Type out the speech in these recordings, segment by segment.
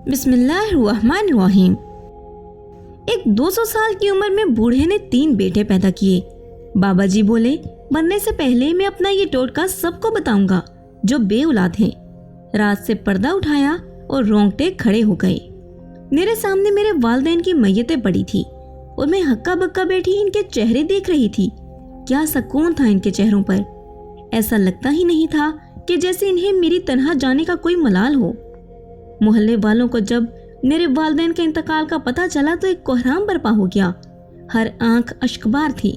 بسم اللہ الرحمن الرحیم۔ ایک 200 سال کی عمر میں بوڑھے نے 3 بیٹے پیدا کیے۔ بابا جی بولے مرنے سے پہلے میں اپنا یہ ٹوٹکا سب کو بتاؤں گا جو بے اولاد ہیں۔ رات سے پردہ اٹھایا اور رونگٹے کھڑے ہو گئے۔ میرے سامنے میرے والدین کی میتیں پڑی تھی اور میں ہکا بکا بیٹھی ان کے چہرے دیکھ رہی تھی۔ کیا سکون تھا ان کے چہروں پر، ایسا لگتا ہی نہیں تھا کہ جیسے انہیں میری تنہا جانے کا کوئی ملال ہو۔ محلے والوں کو جب میرے والدین کے انتقال کا پتہ چلا تو ایک کوہرام برپا ہو گیا۔ ہر آنکھ اشکبار تھی۔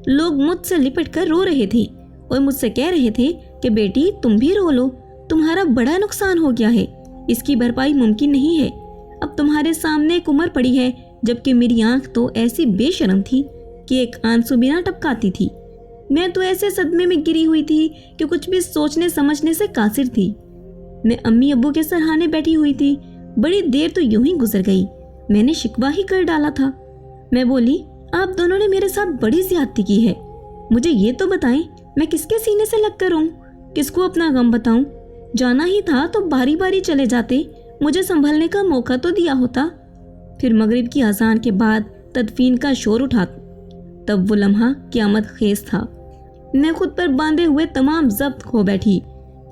لوگ مجھ سے لپٹ کر رو رہے تھے اور مجھ سے کہہ رہے تھے کہ بیٹی تم بھی رو لو، تمہارا بڑا نقصان ہو گیا ہے، اس کی بھرپائی ممکن نہیں ہے۔ اب تمہارے سامنے ایک عمر پڑی ہے، جبکہ میری آنکھ تو ایسی بے شرم تھی کہ ایک آنسو بھی نہ ٹپکاتی تھی۔ میں تو ایسے صدمے میں گری ہوئی تھی کہ کچھ بھی سوچنے سمجھنے سے قاصر تھی۔ میں امی ابو کے سرہانے بیٹھی ہوئی تھی۔ بڑی دیر تو یوں ہی گزر گئی، میں نے شکوہ ہی کر ڈالا تھا۔ میں بولی آپ دونوں نے میرے ساتھ بڑی زیادتی کی ہے، مجھے یہ تو بتائیں میں کس کے سینے سے لگ کر رہوں، کس کو اپنا غم بتاؤں؟ جانا ہی تھا تو باری باری چلے جاتے، مجھے سنبھلنے کا موقع تو دیا ہوتا۔ پھر مغرب کی اذان کے بعد تدفین کا شور اٹھا، تب وہ لمحہ قیامت خیز تھا۔ میں خود پر باندھے ہوئے تمام ضبط کھو بیٹھی۔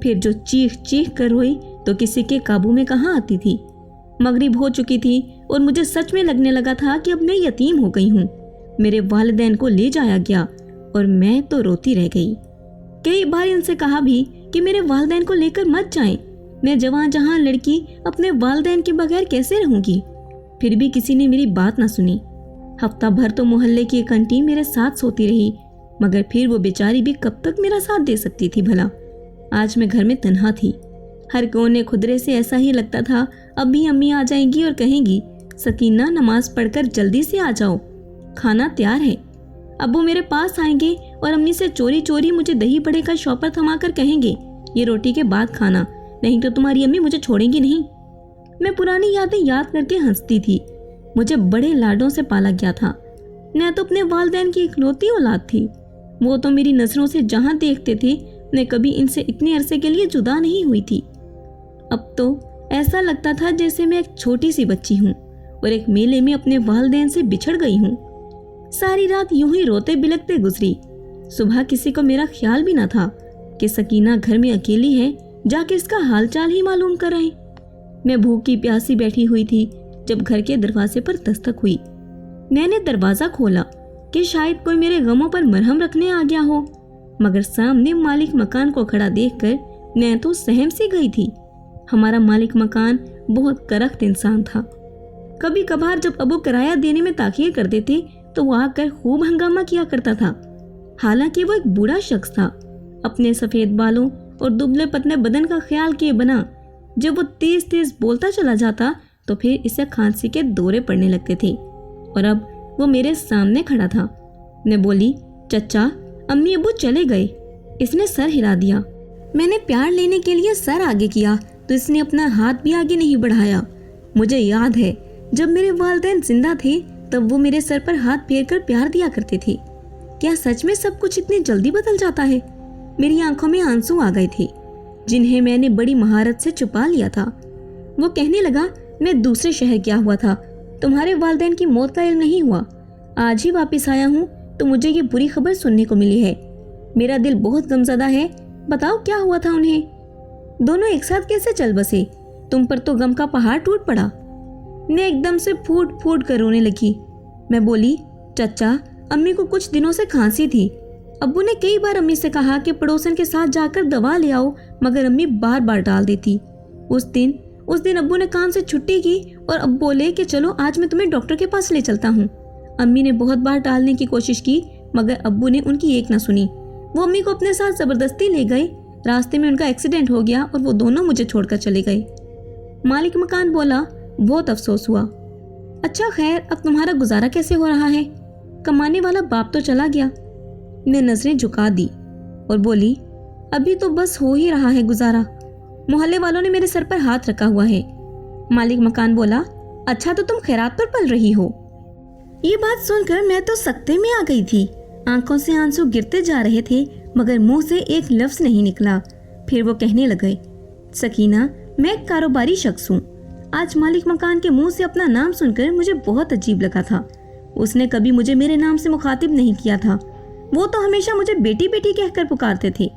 پھر جو چیخ چیخ کر روئی تو کسی کے قابو میں کہاں آتی تھی۔ مغرب ہو چکی تھی اور مجھے سچ میں لگنے لگا تھا کہ اب میں یتیم ہو گئی ہوں۔ میرے والدین کو لے جایا گیا اور میں تو روتی رہ گئی۔ کئی بار ان سے کہا بھی کہ میرے والدین کو لے کر مت جائیں، میں جوان جہاں لڑکی اپنے والدین کے بغیر کیسے رہوں گی؟ پھر بھی کسی نے میری بات نہ سنی۔ ہفتہ بھر تو محلے کی ایک انٹی میرے ساتھ سوتی رہی، مگر پھر وہ بیچاری بھی کب تک میرا ساتھ دے سکتی تھی بھلا؟ آج میں گھر میں تنہا تھی۔ ہر کونے خدرے سے ایسا ہی لگتا تھا اب بھی امی آ جائیں گی اور کہیں گی سکینہ نماز پڑھ کر جلدی سے آ جاؤ، کھانا تیار ہے۔ ابو میرے پاس آئیں گے اور امی سے چوری چوری مجھے دہی بڑے کا شوپر تھما کر کہیں گے یہ روٹی کے بعد کھانا، نہیں تو تمہاری امی مجھے چھوڑیں گی نہیں۔ میں پرانی یادیں یاد کر کے ہنستی تھی۔ مجھے بڑے لاڈوں سے پالا گیا تھا، میں تو اپنے والدین کی اکلوتی اولاد تھی۔ وہ تو میری نظروں سے جہاں دیکھتے تھے میں کبھی ان سے اتنے عرصے کے لیے جدا نہیں ہوئی تھی۔ اب تو ایسا لگتا تھا جیسے میں ایک چھوٹی سی بچی ہوں اور ایک میلے میں اپنے والدین سے بچھڑ گئی ہوں۔ ساری رات یوں ہی روتے بلکتے گزری۔ صبح کسی کو میرا خیال بھی نہ تھا کہ سکینہ گھر میں اکیلی ہے، جا کے اس کا حال چال ہی معلوم کرائیں۔ میں بھوکی پیاسی بیٹھی ہوئی تھی جب گھر کے دروازے پر دستک ہوئی۔ میں نے دروازہ کھولا کہ شاید کوئی میرے غموں پر مرہم رکھنے آ گیا ہو، مگر سامنے مالک مکان کو کھڑا دیکھ کر میں تو سہم سی گئی تھی۔ ہمارا مالک مکان بہت کرخت انسان تھا۔ کبھی کبھار جب ابو کرایہ دینے میں تاخیر کر دیتے تو وہ آ کر خوب ہنگامہ کیا کرتا تھا۔ حالانکہ وہ ایک بوڑھا شخص تھا، اپنے سفید بالوں اور دبلے پتلے بدن کا خیال کیے بنا جب وہ تیز تیز بولتا چلا جاتا تو پھر اسے کھانسی کے دورے پڑنے لگتے تھے، اور اب وہ میرے سامنے کھڑا تھا۔ میں بولی چچا امی ابو چلے گئے۔ اس نے سر ہلا دیا۔ میں نے پیار لینے کے لیے سر آگے کیا تو اس نے اپنا ہاتھ بھی آگے نہیں بڑھایا۔ مجھے یاد ہے جب میرے والدین زندہ تھے تب وہ میرے سر پر ہاتھ پھیر کر پیار دیا کرتے تھے۔ کیا سچ میں سب کچھ اتنی جلدی بدل جاتا ہے؟ میری آنکھوں میں آنسو آ گئے تھے جنہیں میں نے بڑی مہارت سے چھپا لیا تھا۔ وہ کہنے لگا میں دوسرے شہر گیا ہوا تھا، تمہارے والدین کی موت کا علم نہیں ہوا، آج ہی واپس آیا ہوں تو مجھے یہ بری خبر سننے کو ملی ہے۔ میرا دل بہت غمزدہ ہے، بتاؤ کیا ہوا تھا انہیں؟ دونوں ایک ساتھ کیسے چل بسے؟ تم پر تو غم کا پہاڑ ٹوٹ پڑا۔ میں ایک دم سے پھوٹ پھوٹ کر رونے لگی۔ میں بولی چچا امی کو کچھ دنوں سے کھانسی تھی، ابو نے کئی بار امی سے کہا کہ پڑوسن کے ساتھ جا کر دوا لے آؤ، مگر امی بار بار ٹال دیتی۔ اس دن ابو نے کام سے چھٹی کی اور اب بولے کہ چلو آج میں تمہیں ڈاکٹر کے پاس لے چلتا ہوں۔ امی نے بہت بار ٹالنے کی کوشش کی مگر ابو نے ان کی ایک نہ سنی۔ وہ امی کو اپنے ساتھ زبردستی لے گئے۔ راستے میں ان کا ایکسیڈنٹ ہو گیا اور وہ دونوں مجھے چھوڑ کر چلے گئے۔ مالک مکان بولا بہت افسوس ہوا۔ اچھا خیر اب تمہارا گزارا کیسے ہو رہا ہے؟ کمانے والا باپ تو چلا گیا۔ میں نظریں جھکا دی اور بولی ابھی تو بس ہو ہی رہا ہے گزارا، محلے والوں نے میرے سر پر ہاتھ رکھا ہوا ہے۔ مالک مکان بولا اچھا تو تم خیرات پر پل رہی ہو؟ یہ بات سن کر میں تو سکتے میں آ گئی تھی۔ آنکھوں سے آنسو گرتے جا رہے تھے مگر منہ سے ایک لفظ نہیں نکلا۔ پھر وہ کہنے لگے سکینہ میں ایک کاروباری شخص ہوں، आज मालिक मकान के मुंह से अपना नाम सुनकर मुझे बहुत अजीब लगा था। उसने कभी मुझे मेरे नाम से मुखातिब नहीं किया था। वो तो हमेशा मुझे बेटी बेटी कहकर पुकारते थे,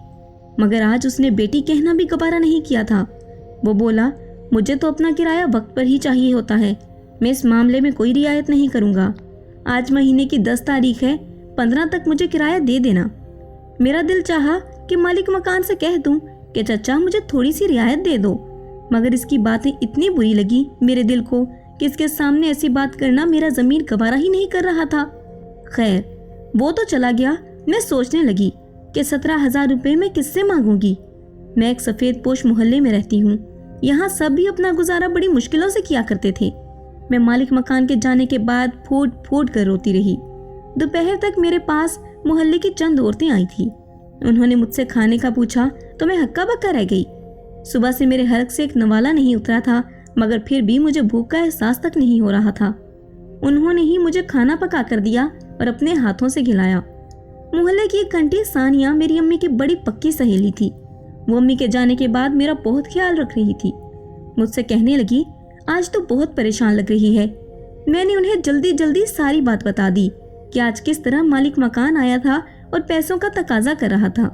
मगर आज उसने बेटी कहना भी गवारा नहीं किया था। वो बोला, मुझे तो अपना किराया वक्त पर ही चाहिए होता है, मैं इस मामले में कोई रियायत नहीं करूँगा। आज महीने की 10 तारीख है, 15 तक मुझे किराया दे देना। मेरा दिल चाहा कि मालिक मकान से कह दूं कि चाचा मुझे थोड़ी सी रियायत दे दो, मगर इसकी बातें इतनी बुरी लगी मेरे दिल को कि इसके सामने ऐसी बात करना मेरा ज़मीर गवारा ही नहीं कर रहा था। खैर, वो तो चला गया। मैं सोचने लगी कि 17,000 रुपये मैं किससे मांगूंगी। मैं एक सफ़ेद पोश मोहल्ले में रहती हूँ। यहाँ सब भी अपना गुजारा बड़ी मुश्किलों से किया करते थे। मैं मालिक मकान के जाने के बाद फूट फूट कर रोती रही। दोपहर तक मेरे पास मोहल्ले की चंद औरतें आई थी। उन्होंने मुझसे खाने का पूछा तो मैं हक्का बक्का रह गई। सुबह से मेरे हलक से एक नवाला नहीं उतरा था, मगर फिर भी मुझे भूख का एहसास तक नहीं हो रहा था। उन्होंने ही मुझे खाना पका कर दिया और अपने हाथों से खिलाया। मोहल्ले की एक घंटी सानिया मेरी अम्मी की बड़ी पक्की सहेली थी। वो अम्मी के जाने के बाद मेरा बहुत ख्याल रख रही थी। मुझसे कहने लगी, आज तो बहुत परेशान लग रही है। मैंने उन्हें जल्दी जल्दी सारी बात बता दी कि आज किस तरह मालिक मकान आया था और पैसों का तकाजा कर रहा था।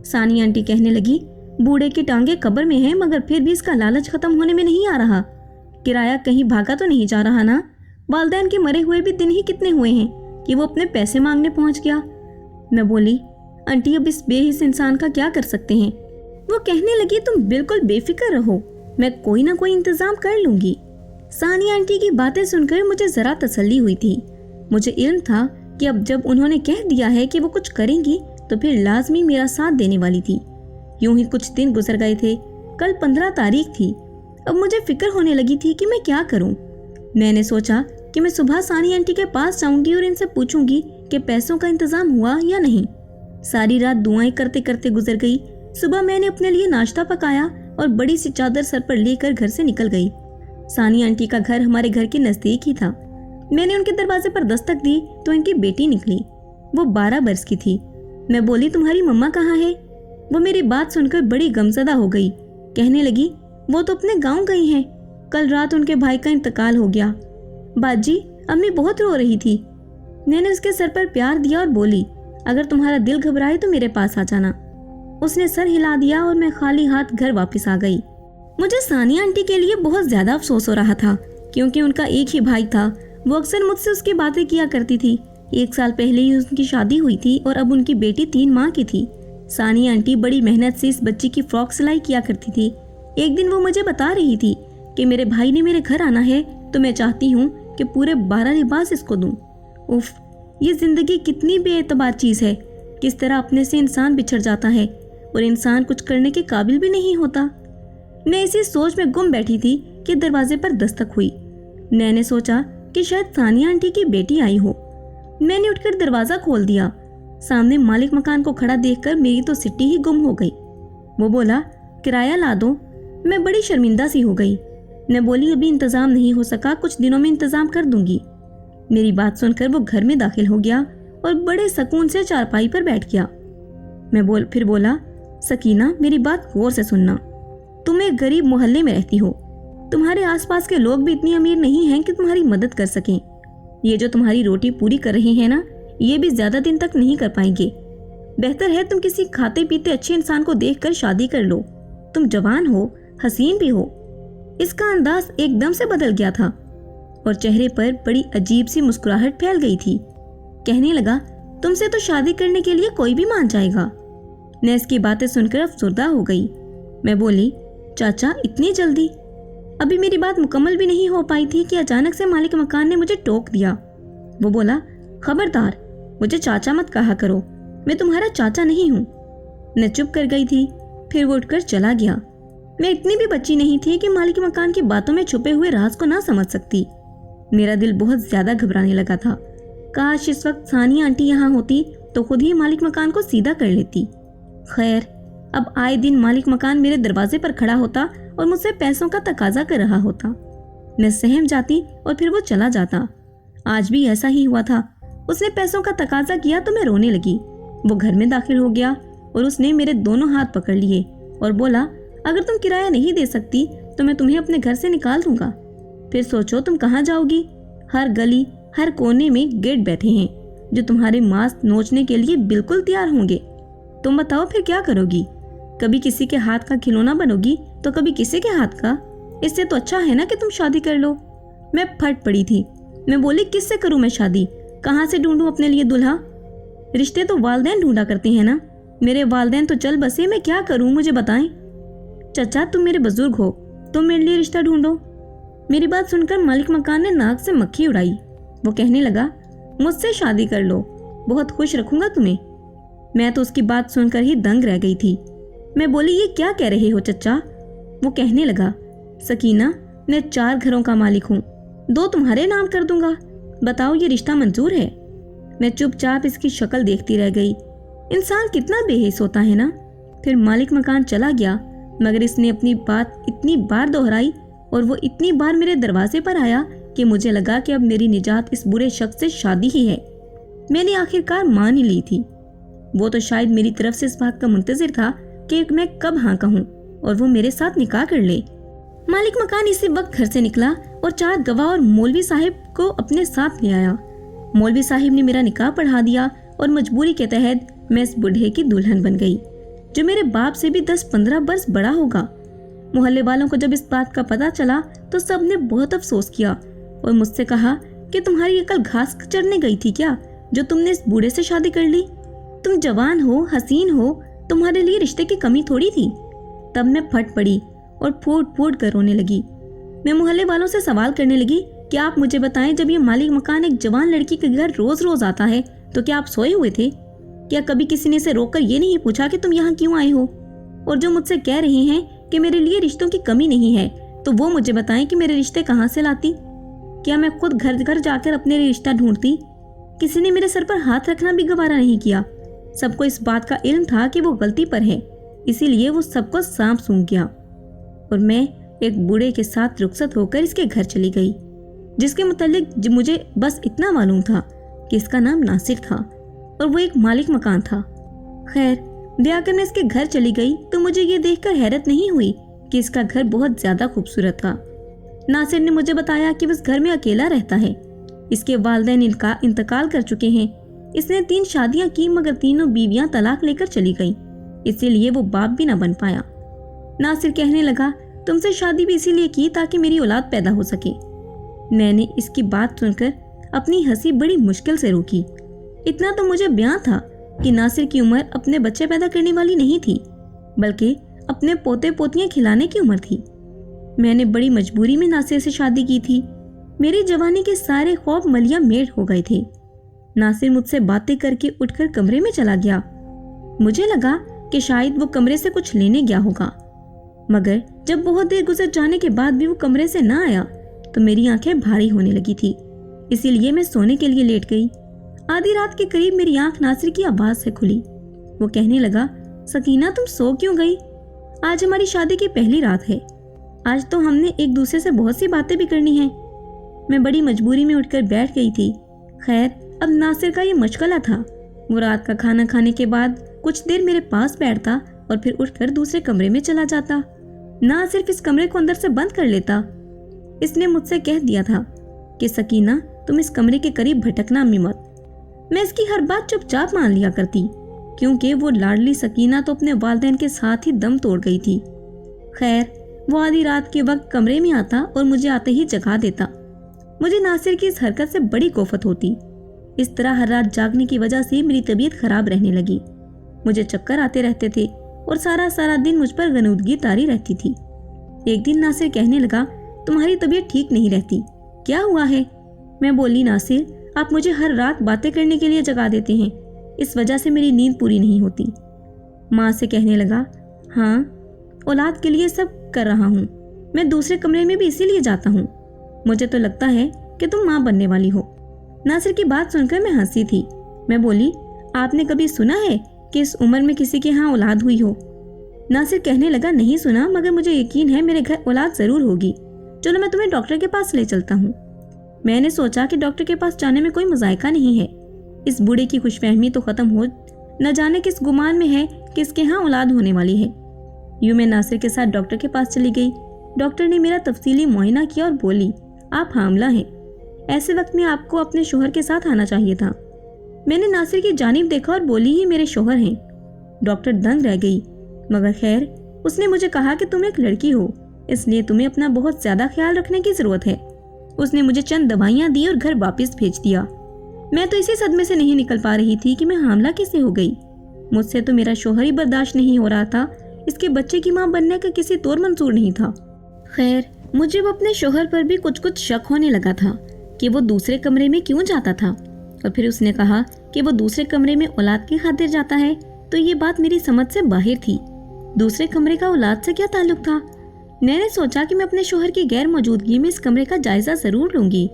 सानिया आंटी कहने लगी, बूढ़े की टांगे कब्र में हैं, मगर फिर भी इसका लालच खत्म होने में नहीं आ रहा। किराया कहीं भागा तो नहीं जा रहा ना? वालिदैन के मरे हुए भी दिन ही कितने हुए हैं कि वो अपने पैसे मांगने पहुंच गया। मैं बोली, आंटी अब इस बेहिस इंसान का क्या कर सकते हैं? वो कहने लगी, तुम बिल्कुल बेफिक्र रहो, मैं कोई ना कोई इंतजाम कर लूंगी। सानिया आंटी की बातें सुनकर मुझे जरा तसल्ली हुई थी। मुझे इल्म था कि अब जब उन्होंने कह दिया है कि वो कुछ करेंगी तो फिर लाजमी मेरा साथ देने वाली थी। यूं ही कुछ दिन गुजर गए थे। कल 15 तारीख थी। अब मुझे फिक्र होने लगी थी कि मैं क्या करूं। मैंने सोचा कि मैं सुबह सानिया आंटी के पास जाऊंगी और इनसे पूछूंगी कि पैसों का इंतजाम हुआ या नहीं। सारी रात दुआएं करते करते गुजर गई। सुबह मैंने अपने लिए नाश्ता पकाया और बड़ी सी चादर सर पर लेकर घर से निकल गई। सानिया आंटी का घर हमारे घर के नजदीक ही था। मैंने उनके दरवाजे पर दस्तक दी तो इनकी बेटी निकली। वो 12 बरस की थी। मैं बोली, तुम्हारी मम्मा कहाँ है? वो मेरी बात सुनकर बड़ी गमज़दा हो गई। कहने लगी, वो तो अपने गांव गई हैं। कल रात उनके भाई का इंतकाल हो गया। बाजी, अम्मी बहुत रो रही थी। मैंने उसके सर पर प्यार दिया और बोली, अगर तुम्हारा दिल घबराए तो मेरे पास आ जाना। उसने सर हिला दिया और मैं खाली हाथ घर वापस आ गई। मुझे सानिया आंटी के लिए बहुत ज्यादा अफसोस हो रहा था, क्योंकि उनका एक ही भाई था। वो अक्सर मुझसे उसकी बातें किया करती थी। 1 साल पहले ही उनकी शादी हुई थी और अब उनकी बेटी 3 माह की थी। सानिया आंटी बड़ी मेहनत से इस बच्ची की फ्रॉक सिलाई किया करती थी। एक दिन वो मुझे बता रही थी कि मेरे भाई ने मेरे घर आना है तो मैं चाहती हूँ कि पूरे 12 लिबास इसको दूँ। उफ, ये जिंदगी कितनी बेएतबार चीज़ है। किस तरह अपने से इंसान बिछड़ जाता है और इंसान कुछ करने के काबिल भी नहीं होता। मैं इसी सोच में गुम बैठी थी कि दरवाजे पर दस्तक हुई। मैंने सोचा कि शायद सानिया आंटी की बेटी आई हो। मैंने उठकर दरवाज़ा खोल दिया। सामने मालिक मकान को खड़ा देखकर मेरी तो सिट्टी ही गुम हो गई। वो बोला, किराया ला दो। मैं बड़ी शर्मिंदा सी हो गई। मैं बोली, अभी इंतज़ाम नहीं हो सका, कुछ दिनों में इंतज़ाम कर दूंगी। मेरी बात सुनकर वो घर में दाखिल हो गया और बड़े सुकून से चारपाई पर बैठ गया। मैं फिर बोला, सकीना, मेरी बात गौर से सुनना। तुम एक गरीब मोहल्ले में रहती हो। तुम्हारे आसपास के लोग भी इतनी अमीर नहीं हैं कि तुम्हारी मदद कर सकें। ये जो तुम्हारी रोटी पूरी कर रहे हैं ना, ये भी ज्यादा दिन तक नहीं कर पाएंगे। बेहतर है तुम किसी खाते पीते अच्छे इंसान को देखकर शादी कर लो। तुम जवान हो, हसीन भी हो। इसका अंदाज एकदम से बदल गया था और चेहरे पर बड़ी अजीब सी मुस्कुराहट फैल गई थी। कहने लगा, तुमसे तो शादी करने के लिए कोई भी मान जाएगा। मैं इसकी बातें सुनकर अफसुर्दा हो गई। मैं बोली, चाचा, इतनी जल्दी? अभी मेरी बात मुकम्मल भी नहीं हो पाई थी कि अचानक से मालिक मकान ने मुझे टोक दिया। वो बोला, खबरदार, मुझे चाचा मत कहा करो, मैं तुम्हारा चाचा नहीं हूँ। मैं चुप कर गई थी। फिर वो उठकर चला गया। मैं इतनी भी बच्ची नहीं थी कि मालिक मकान की बातों में छुपे हुए राज को ना समझ सकती। मेरा दिल बहुत ज्यादा घबराने लगा था। काश इस वक्त सानिया आंटी यहाँ होती तो खुद ही मालिक मकान को सीधा कर लेती। खैर, अब आए दिन मालिक मकान मेरे दरवाजे पर खड़ा होता और मुझसे पैसों का तकाजा कर रहा होता। मैं सहम जाती और फिर वो चला जाता। आज भी ऐसा ही हुआ था। उसने पैसों का तकाजा किया तो मैं रोने लगी। वो घर में दाखिल हो गया और उसने मेरे दोनों हाथ पकड़ लिए और बोला, अगर तुम किराया नहीं दे सकती तो मैं तुम्हें अपने घर से निकाल दूंगा। फिर सोचो तुम कहाँ जाओगी। हर गली हर कोने में गेट बैठे हैं जो तुम्हारे मांस नोचने के लिए बिल्कुल तैयार होंगे। तुम बताओ फिर क्या करोगी? कभी किसी के हाथ का खिलौना बनोगी तो कभी किसी के हाथ का। इससे तो अच्छा है ना कि तुम शादी कर लो। मैं फट पड़ी थी। मैं बोली, किससे करूं मैं शादी? कहाँ से ढूंढूं अपने लिए दूल्हा? रिश्ते तो वालदैन ढूंढा करते हैं ना। मेरे वालदैन तो चल बसे, मैं क्या करूं मुझे बताएं। चचा तुम मेरे बुजुर्ग हो, तुम मेरे लिए रिश्ता ढूंढो। मेरी बात सुनकर मालिक मकान ने नाक से मक्खी उड़ाई। वो कहने लगा, मुझसे शादी कर लो, बहुत खुश रखूंगा तुम्हें। मैं तो उसकी बात सुनकर ही दंग रह गई थी। मैं बोली, ये क्या कह रहे हो चचा? वो कहने लगा, सकीना मैं 4 घरों का मालिक हूँ, 2 तुम्हारे नाम कर दूंगा। बताओ ये रिश्ता मंजूर है? मैं चुपचाप इसकी शक्ल देखती रह गई। इंसान कितना बेहिस होता है ना। फिर मालिक मकान चला गया, मगर इसने अपनी बात इतनी बार दोहराई और वो इतनी बार मेरे दरवाजे पर आया कि मुझे लगा कि अब मेरी निजात इस बुरे शख्स से शादी ही है। मैंने आखिरकार मान ही ली थी। वो तो शायद मेरी तरफ से इस बात का मुंतजिर था कि मैं कब हाँ कहूँ और वो मेरे साथ निकाह कर ले। मालिक मकान इसी वक्त घर से निकला और 4 गवाह और मौलवी साहिब को अपने साथ ले आया। मौलवी साहिब ने मेरा निकाह पढ़ा दिया और मजबूरी के तहत मैं इस बूढ़े की दुल्हन बन गई, जो मेरे बाप से भी 10-15 बरस बड़ा होगा। मोहल्ले वालों को जब इस बात का पता चला तो सब ने बहुत अफसोस किया और मुझसे कहा कि तुम्हारी अकल घास चरने गई थी क्या, जो तुमने इस बूढ़े से शादी कर ली? तुम जवान हो, हसीन हो, तुम्हारे लिए रिश्ते की कमी थोड़ी थी। तब मैं फट पड़ी और फूट फूट कर रोने लगी। मैं मोहल्ले वालों से सवाल करने लगी कि आप मुझे बताएं, जब ये मालिक मकान एक जवान लड़की के घर रोज रोज आता है तो क्या आप सोए हुए थे? क्या कभी किसी ने इसे रोककर ये नहीं पूछा कि तुम यहाँ क्यों आए हो? और जो मुझसे कह रहे हैं कि मेरे लिए रिश्तों की कमी नहीं है, तो वो मुझे बताएं कि मेरे रिश्ते कहाँ से लाती? क्या मैं खुद घर घर जाकर अपने लिए रिश्ता ढूंढती? किसी ने मेरे सर पर हाथ रखना भी गवारा नहीं किया। सबको इस बात का इल्म था कि वो गलती पर है, इसीलिए वो सबको सांप सूंघ गया और मैं एक बूढ़े के साथ रुखसत होकर इसके घर चली गई, जिसके मुतालिक मुझे बस इतना मालूम था कि इसका नाम नासिर था और वो एक मालिक मकान था। खैर, ब्याह कर मैं इसके घर चली गई तो मुझे ये देखकर हैरत नहीं हुई कि इसका घर बहुत ज्यादा खूबसूरत था। नासिर ने मुझे बताया कि वो इस घर में अकेला रहता है। इसके वालिदैन इंतकाल कर चुके हैं। इसने 3 शादियां की, मगर तीनों बीवियां तलाक लेकर चली गईं, इसीलिए वो बाप भी न बन पाया। नासिर कहने लगा, तुमसे शादी भी इसीलिए की ताकि मेरी औलाद पैदा हो सके। मैंने इसकी बात सुनकर अपनी हंसी बड़ी मुश्किल से रोकी। इतना तो मुझे बयां था कि नासिर की उम्र अपने बच्चे पैदा करने वाली नहीं थी, बल्कि अपने पोते पोतियां खिलाने की उम्र थी। मैंने बड़ी मजबूरी में नासिर से शादी की थी। मेरी जवानी के सारे खौफ मलिया मेट हो गए थे। नासिर मुझसे बातें करके उठकर कमरे में चला गया। मुझे लगा कि शायद वो कमरे से कुछ लेने गया होगा, मगर जब बहुत देर गुजर जाने के बाद भी वो कमरे से ना आया तो मेरी आंखें भारी होने लगी थी, इसीलिए मैं सोने के लिए लेट गई। आधी रात के करीब मेरी आंख नासिर की आवाज से खुली। वो कहने लगा, सकीना तुम सो क्यों गई? आज हमारी शादी की पहली रात है। आज तो हमने एक दूसरे से बहुत सी बातें भी करनी है। मैं बड़ी मजबूरी में उठकर बैठ गई थी। खैर, अब नासिर का ये मशगला था। वो रात का खाना खाने के बाद कुछ देर मेरे पास बैठता और फिर उठकर दूसरे कमरे में चला जाता। ना सिर्फ इस कमरे को अंदर से बंद कर लेता, इसने मुझसे कह दिया था कि सकीना तुम इस कमरे के करीब भटकना भी मत। मैं इसकी हर बात चुपचाप मान लिया करती, क्योंकि वो लाडली सकीना तो अपने वालिदैन के साथ ही दम तोड़ गई थी। खैर, वो आधी रात के वक्त कमरे में आता और मुझे आते ही जगा देता। मुझे नासिर की इस हरकत से बड़ी कोफत होती। इस तरह हर रात जागने की वजह से मेरी तबीयत खराब रहने लगी। मुझे चक्कर आते रहते थे और सारा दिन मुझ पर गनूदगी तारी रहती थी। एक दिन नासिर कहने लगा, तुम्हारी तबीयत ठीक नहीं रहती, क्या हुआ है? मैं बोली, नासिर आप मुझे हर रात बातें करने के लिए जगा देते हैं, इस वजह से मेरी नींद पूरी नहीं होती। माँ से कहने लगा, हाँ औलाद के लिए सब कर रहा हूँ, मैं दूसरे कमरे में भी इसीलिए जाता हूँ। मुझे तो लगता है कि तुम माँ बनने वाली हो। नासिर की बात सुनकर मैं हंसी थी। मैं बोली, आपने कभी सुना है कि इस उम्र में किसी के यहाँ औलाद हुई हो? नासिर कहने लगा, नहीं सुना, मगर मुझे यकीन है मेरे घर औलाद जरूर होगी। चलो मैं तुम्हें डॉक्टर के पास ले चलता हूँ। मैंने सोचा कि डॉक्टर के पास जाने में कोई मजायका नहीं है। इस बूढ़े की खुशफहमी तो खत्म हो, न जाने किस गुमान में है कि इसके यहाँ औलाद होने वाली है। यूं मैं नासिर के साथ डॉक्टर के पास चली गई। डॉक्टर ने मेरा तफसीली मुआयना किया और बोली, आप हामला हैं। ऐसे वक्त में आपको अपने शोहर के साथ आना चाहिए था। मैंने नासिर की जानिब देखा और बोली, ये मेरे शोहर हैं। डॉक्टर दंग रह गई, मगर खैर, उसने मुझे कहा कि तुम एक लड़की हो, इसलिए तुम्हें अपना बहुत ज्यादा ख्याल रखने की जरूरत है। उसने मुझे चंद दवाइयाँ दी और घर वापस भेज दिया। मैं तो इसी सदमे से नहीं निकल पा रही थी कि मैं हामला कैसे हो गई। मुझसे तो मेरा शोहर ही बर्दाश्त नहीं हो रहा था, इसके बच्चे की माँ बनने का किसी तौर मंजूर नहीं था। खैर, मुझे वो अपने शोहर पर भी कुछ शक होने लगा था कि वो दूसरे कमरे में क्यों जाता था। और फिर उसने कहा कि वो दूसरे कमरे में औलाद की खातिर जाता है, तो ये बात मेरी समझ से बाहर थी। दूसरे कमरे का औलाद से क्या ताल्लुक था? मैंने सोचा कि मैं अपने शोहर की गैर मौजूदगी में इस कमरे का जायजा जरूर लूंगी।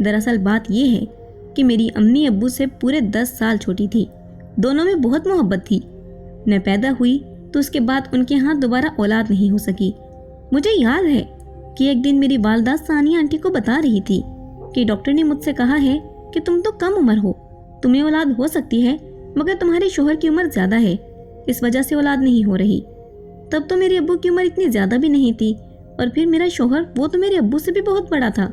दरअसल बात यह है कि मेरी अम्मी अब्बू से पूरे 10 साल छोटी थी। दोनों में बहुत मोहब्बत थी। मैं पैदा हुई तो उसके बाद उनके यहाँ दोबारा औलाद नहीं हो सकी। मुझे याद है कि एक दिन मेरी वालदा सानिया आंटी को बता रही थी कि डॉक्टर ने मुझसे कहा है कि तुम तो कम उम्र हो, तुम्हें औलाद हो सकती है, मगर तुम्हारे शोहर की उम्र ज्यादा है, इस वजह से औलाद नहीं हो रही। तब तो मेरे अब्बू की उम्र इतनी ज्यादा भी नहीं थी, और फिर मेरा शोहर, वो तो मेरे अब्बू से भी बहुत बड़ा था।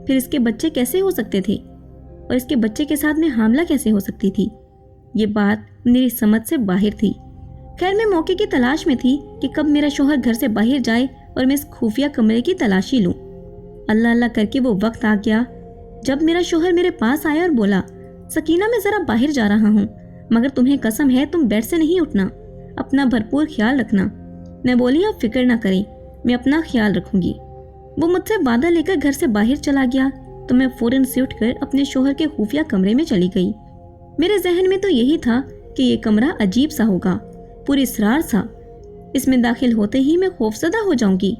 फिर इसके बच्चे कैसे हो सकते थे, और इसके बच्चे के साथ मैं हामला कैसे हो सकती थी? ये बात मेरी समझ से बाहर थी। खैर, मैं मौके की तलाश में थी कि कब मेरा शोहर घर से बाहर जाए और मैं इस खुफिया कमरे की तलाशी लूं। अल्लाह अल्लाह करके वो वक्त आ गया जब मेरा शोहर मेरे पास आया और बोला, सकीना, मैं जरा बाहर जा रहा हूँ, मगर तुम्हें कसम है तुम बेड से नहीं उठना, अपना भरपूर ख्याल रखना। मैं बोली, आप फिक्र ना करें, मैं अपना ख्याल रखूंगी। वो मुझसे वादा लेकर घर से बाहर चला गया तो मैं फौरन से उठकर अपने शोहर के खुफिया कमरे में चली गई। मेरे जहन में तो यही था कि ये कमरा अजीब सा होगा, पूरी इसरार सा। इसमें दाखिल होते ही मैं खौफजदा हो जाऊंगी,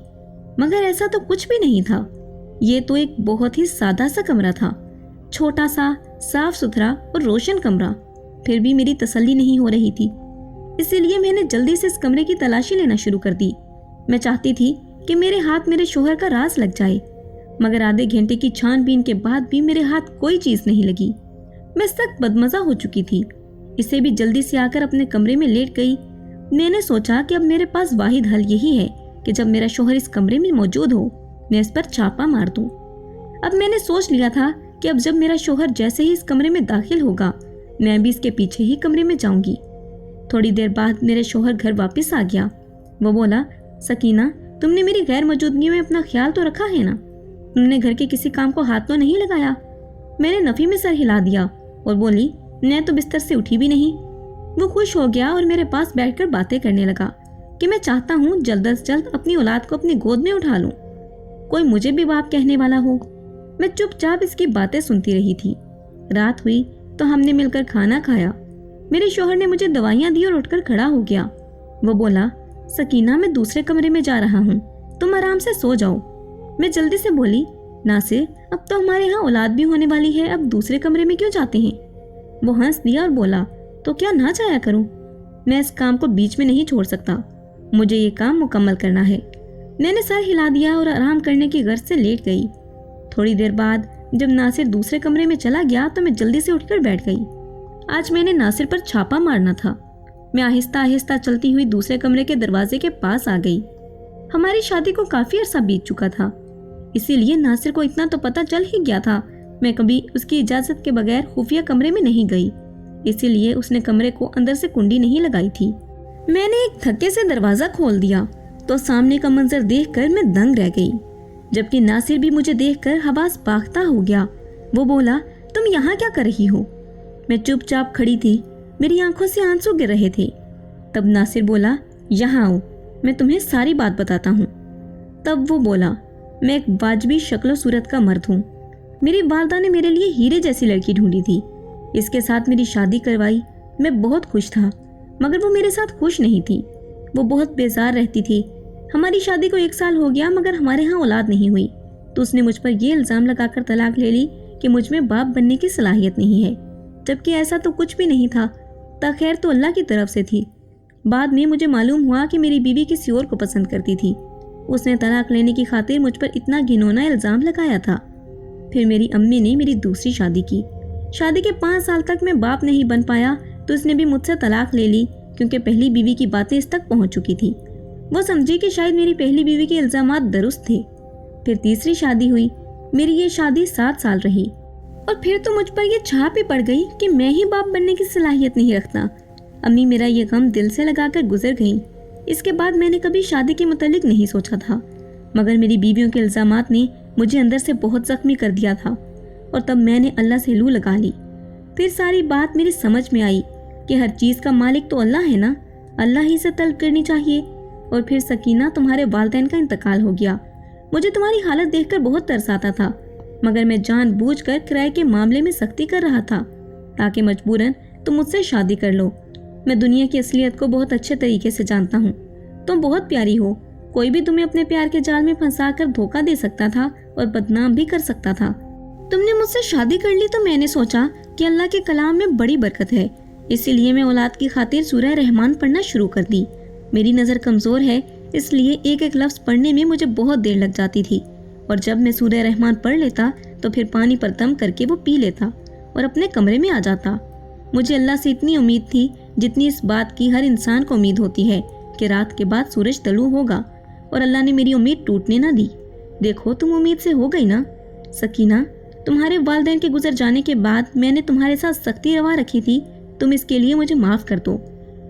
मगर ऐसा तो कुछ भी नहीं था। ये तो एक बहुत ही सादा सा कमरा था, छोटा सा, साफ सुथरा और रोशन कमरा। फिर भी मेरी तसल्ली नहीं हो रही थी, इसीलिए मैंने जल्दी से इस कमरे की तलाशी लेना शुरू कर दी। मैं चाहती थी कि मेरे हाथ मेरे शोहर का राज लग जाए, मगर आधे घंटे की छानबीन के बाद भी मेरे हाथ कोई चीज नहीं लगी। मैं सख्त बदमजा हो चुकी थी। इसे भी जल्दी से आकर अपने कमरे में लेट गई। मैंने सोचा कि अब मेरे पास वाहिद हल यही है कि जब मेरा शोहर इस कमरे में मौजूद हो, मैं इस पर छापा मार दूं। अब मैंने सोच लिया था कि अब जब मेरा शोहर जैसे ही इस कमरे में दाखिल होगा, मैं भी इसके पीछे ही कमरे में जाऊंगी। थोड़ी देर बाद मेरे शोहर घर वापस आ गया। वो बोला, सकीना, तुमने मेरी गैर मौजूदगी में अपना ख्याल तो रखा है ना? तुमने घर के किसी काम को हाथ तो नहीं लगाया? मैंने नफी में सर हिला दिया और बोली, मैं तो बिस्तर से उठी भी नहीं। वो खुश हो गया और मेरे पास बैठकर बातें करने लगा कि मैं चाहता हूँ जल्द से जल्द अपनी औलाद को अपनी गोद में उठा लूं, कोई मुझे भी बाप कहने वाला हो। मैं चुपचाप इसकी बातें सुनती रही थी। रात हुई तो हमने मिलकर खाना खाया। मेरे शोहर ने मुझे दवाइयाँ दी और उठकर खड़ा हो गया। वो बोला, सकीना, मैं दूसरे कमरे में जा रहा हूँ, तुम आराम से सो जाओ। मैं जल्दी से बोली, नासिर, अब तो हमारे यहाँ औलाद भी होने वाली है, अब दूसरे कमरे में क्यों जाते हैं? वो हंस दिया और बोला, तो क्या ना जाया करूं? मैं इस काम को बीच में नहीं छोड़ सकता, मुझे ये काम मुकम्मल करना है। मैंने सर हिला दिया और आराम करने की गर्ज से लेट गई। थोड़ी देर बाद जब नासिर दूसरे कमरे में चला गया तो मैं जल्दी से उठकर बैठ गई। आज मैंने नासिर पर छापा मारना था। मैं आहिस्ता आहिस्ता चलती हुई दूसरे कमरे के दरवाजे के पास आ गई। हमारी शादी को काफी अरसा बीत चुका था, इसीलिए नासिर को इतना तो पता चल ही गया था मैं कभी उसकी इजाजत के बगैर खुफिया कमरे में नहीं गई, इसीलिए उसने कमरे को अंदर से कुंडी नहीं लगाई थी। मैंने एक धक्के से दरवाजा खोल दिया तो सामने का मंजर देखकर मैं दंग रह गई, जबकि नासिर भी मुझे देखकर हवास बाख्ता हो गया। वो बोला, तुम यहाँ क्या कर रही हो? मैं चुपचाप खड़ी थी, मेरी आंखों से आंसू गिर रहे थे। तब नासिर बोला, यहाँ आओ, मैं तुम्हें सारी बात बताता हूँ। तब वो बोला, मैं एक वाजबी शक्ल सूरत का मर्द हूँ। मेरी वालदा ने मेरे लिए हीरे जैसी लड़की ढूंढी थी, इसके साथ मेरी शादी करवाई। मैं बहुत खुश था, मगर वो मेरे साथ खुश नहीं थी। वो बहुत बेजार रहती थी। हमारी शादी को 1 साल हो गया, मगर हमारे यहाँ औलाद नहीं हुई, तो उसने मुझ पर यह इल्ज़ाम लगाकर तलाक ले ली कि मुझ में बाप बनने की सलाहियत नहीं है, जबकि ऐसा तो कुछ भी नहीं था। खैर तो अल्लाह की तरफ से थी। बाद में मुझे मालूम हुआ कि मेरी बीवी किसी और को पसंद करती थी। उसने तलाक लेने की खातिर मुझ पर इतना घिनौना इल्ज़ाम लगाया था। फिर मेरी अम्मी ने मेरी दूसरी शादी की। शादी के 5 साल तक मैं बाप नहीं बन पाया तो उसने भी मुझसे तलाक ले ली, क्योंकि पहली बीवी की बातें इस तक पहुंच चुकी थी। वो समझी कि शायद मेरी पहली बीवी के इल्ज़ामात दुरुस्त थे। फिर तीसरी शादी हुई। मेरी ये शादी 7 साल रही और फिर तो मुझ पर ये छाप ही पड़ गई कि मैं ही बाप बनने की सलाहियत नहीं रखता। अम्मी मेरा ये गम दिल से लगाकर गुजर गईं। इसके बाद मैंने कभी शादी के मुतालिक नहीं सोचा था, मगर मेरी बीवियों के इल्ज़ामात ने मुझे अंदर से बहुत ज़ख्मी कर दिया था और तब मैंने अल्लाह से लू लगा ली। फिर सारी बात मेरी समझ में आई कि हर चीज़ का मालिक तो अल्लाह है ना, अल्लाह ही से तलब करनी चाहिए। और फिर सकीना, तुम्हारे वालिदैन का इंतकाल हो गया। मुझे तुम्हारी हालत देखकर बहुत तरस आता था, मगर मैं जानबूझकर किराए के मामले में सख्ती कर रहा था ताकि मजबूरन तुम मुझसे शादी कर लो। मैं दुनिया की असलियत को बहुत अच्छे तरीके से जानता हूँ। तुम बहुत प्यारी हो, कोई भी तुम्हें अपने प्यार के जाल में फंसा कर धोखा दे सकता था और बदनाम भी कर सकता था। तुमने मुझसे शादी कर ली तो मैंने सोचा कि अल्लाह के कलाम में बड़ी बरकत है, इसीलिए मैं औलाद की खातिर सूरह रहमान पढ़ना शुरू कर दी। मेरी नज़र कमज़ोर है, इसलिए एक एक लफ्ज़ पढ़ने में मुझे बहुत देर लग जाती थी और जब मैं सूरह रहमान पढ़ लेता तो फिर पानी पर दम करके वो पी लेता और अपने कमरे में आ जाता। मुझे अल्लाह से इतनी उम्मीद थी जितनी इस बात की हर इंसान को उम्मीद होती है कि रात के बाद सूरज तलू होगा, और अल्लाह ने मेरी उम्मीद टूटने ना दी। देखो, तुम उम्मीद से हो गई ना। सकीना, तुम्हारे वालिदैन के गुजर जाने के बाद मैंने तुम्हारे साथ सख्ती रवा रखी थी, तुम इसके लिए मुझे माफ़ कर दो।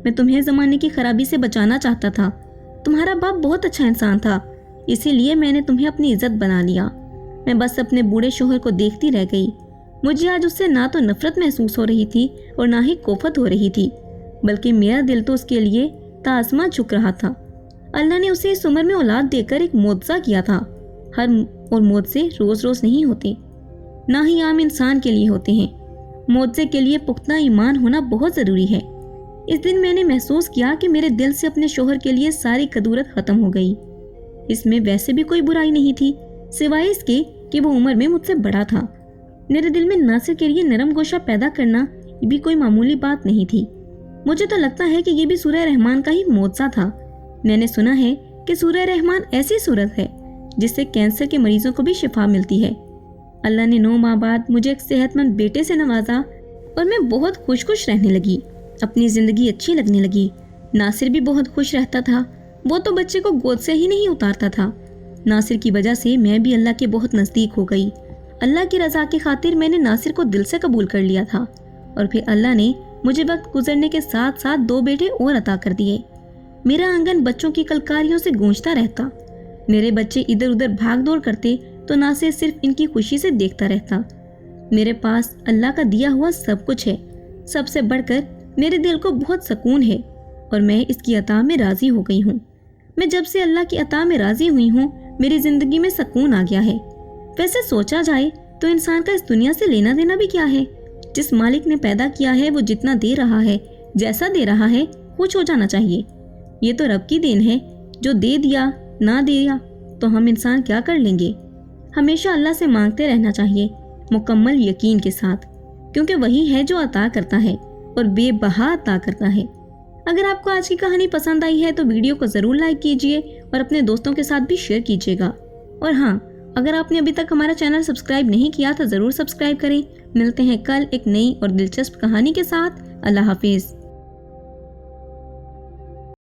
मैं तुम्हें ज़माने की खराबी से बचाना चाहता था। तुम्हारा बाप बहुत अच्छा इंसान था, इसीलिए मैंने तुम्हें अपनी इज्जत बना लिया। मैं बस अपने बूढ़े शोहर को देखती रह गई। मुझे आज उससे ना तो नफरत महसूस हो रही थी और ना ही कोफत हो रही थी, बल्कि मेरा दिल तो उसके लिए तासमान झुक रहा था। अल्लाह ने उसे इस उम्र में औलाद देकर एक मुआवजा किया था। हर और मुआवजे रोज़ रोज़ नहीं होते, ना ही आम इंसान के लिए होते हैं। मुआवजे के लिए पुख्ता ईमान होना बहुत ज़रूरी है। इस दिन मैंने महसूस किया कि मेरे दिल से अपने शोहर के लिए सारी कदूरत ख़त्म हो गई। इसमें वैसे भी कोई बुराई नहीं थी, सिवाय इसके कि वो उम्र में मुझसे बड़ा था। मेरे दिल में नासिर के लिए नरम गोशा पैदा करना भी कोई मामूली बात नहीं थी। मुझे तो लगता है कि ये भी सूरह रहमान का ही मुआवजा था। मैंने सुना है कि सूरह रहमान ऐसी सूरत है जिससे कैंसर के मरीजों को भी शिफा मिलती है। अल्लाह ने 9 माह बाद मुझे एक सेहतमंद बेटे से नवाजा और मैं बहुत खुश रहने लगी। अपनी ज़िंदगी अच्छी लगने लगी। नासिर भी बहुत खुश रहता था, वो तो बच्चे को गोद से ही नहीं उतारता था। नासिर की वजह से मैं भी अल्लाह के बहुत नज़दीक हो गई। अल्लाह की रज़ा की खातिर मैंने नासिर को दिल से कबूल कर लिया था और फिर अल्लाह ने मुझे वक्त गुजरने के साथ साथ 2 बेटे और अता कर दिए। मेरा आंगन बच्चों की कलकारियों से गूंजता रहता। मेरे बच्चे इधर उधर भाग दौड़ करते तो नासिर सिर्फ इनकी खुशी से देखता रहता। मेरे पास अल्लाह का दिया हुआ सब कुछ है। सबसे बढ़कर मेरे दिल को बहुत सुकून है और मैं इसकी अता में राज़ी हो गई हूँ। मैं जब से अल्लाह की अता में राज़ी हुई हूँ, मेरी ज़िंदगी में सुकून आ गया है। वैसे सोचा जाए तो इंसान का इस दुनिया से लेना देना भी क्या है। जिस मालिक ने पैदा किया है वो जितना दे रहा है, जैसा दे रहा है, खुश हो जाना चाहिए। ये तो रब की देन है, जो दे दिया ना दिया तो हम इंसान क्या कर लेंगे। हमेशा अल्लाह से मांगते रहना चाहिए, मुकम्मल यकीन के साथ, क्योंकि वही है जो अता करता है और बेबहा अता करता है। अगर आपको आज की कहानी पसंद आई है तो वीडियो को ज़रूर लाइक कीजिए और अपने दोस्तों के साथ भी शेयर कीजिएगा। और हाँ, अगर आपने अभी तक हमारा चैनल सब्सक्राइब नहीं किया तो ज़रूर सब्सक्राइब करें। मिलते हैं कल एक नई और दिलचस्प कहानी के साथ। अल्लाह हाफिज़।